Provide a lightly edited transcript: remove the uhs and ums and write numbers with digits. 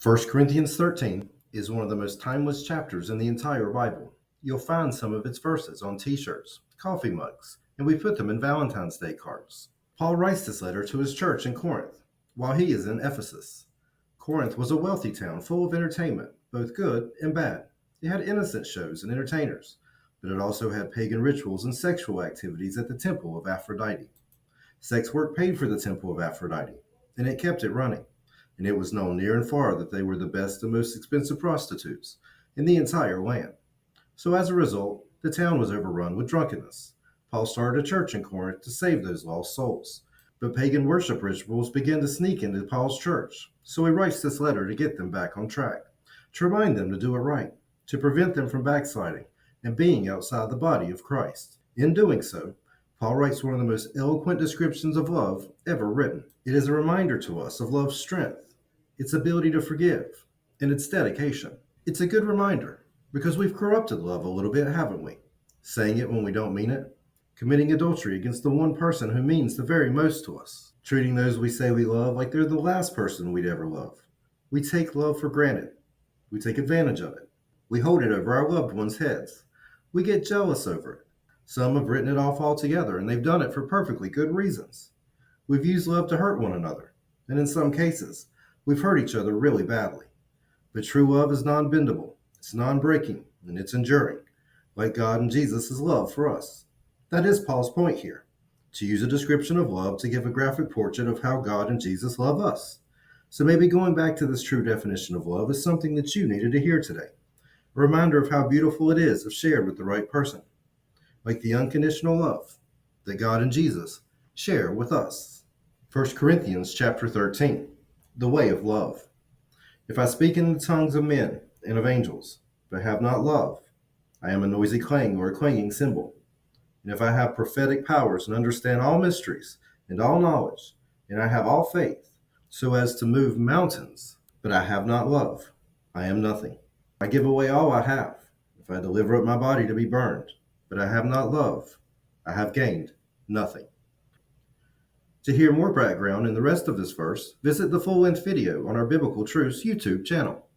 1 Corinthians 13 is one of the most timeless chapters in the entire Bible. You'll find some of its verses on t-shirts, coffee mugs, and we put them in Valentine's Day cards. Paul writes this letter to his church in Corinth while he is in Ephesus. Corinth was a wealthy town full of entertainment, both good and bad. It had innocent shows and entertainers, but it also had pagan rituals and sexual activities at the temple of Aphrodite. Sex work paid for the temple of Aphrodite, and it kept it running. And it was known near and far that they were the best and most expensive prostitutes in the entire land. So as a result, the town was overrun with drunkenness. Paul started a church in Corinth to save those lost souls. But pagan worship rituals began to sneak into Paul's church, so he writes this letter to get them back on track, to remind them to do it right, to prevent them from backsliding and being outside the body of Christ. In doing so, Paul writes one of the most eloquent descriptions of love ever written. It is a reminder to us of love's strength, its ability to forgive, and its dedication. It's a good reminder because we've corrupted love a little bit, haven't we? Saying it when we don't mean it, committing adultery against the one person who means the very most to us, treating those we say we love like they're the last person we'd ever love. We take love for granted. We take advantage of it. We hold it over our loved ones' heads. We get jealous over it. Some have written it off altogether, and they've done it for perfectly good reasons. We've used love to hurt one another, and in some cases, we've hurt each other really badly. But true love is non-bendable, it's non-breaking, and it's enduring, like God and Jesus' love for us. That is Paul's point here, to use a description of love to give a graphic portrait of how God and Jesus love us. So maybe going back to this true definition of love is something that you needed to hear today. A reminder of how beautiful it is if shared with the right person, like the unconditional love that God and Jesus share with us. 1 Corinthians chapter 13, the way of love. If I speak in the tongues of men and of angels, but have not love, I am a noisy clang or a clanging cymbal. And if I have prophetic powers and understand all mysteries and all knowledge, and I have all faith, so as to move mountains, but I have not love, I am nothing. I give away all I have, if I deliver up my body to be burned, but I have not love, I have gained nothing. To hear more background in the rest of this verse, visit the full-length video on our Biblical Truths YouTube channel.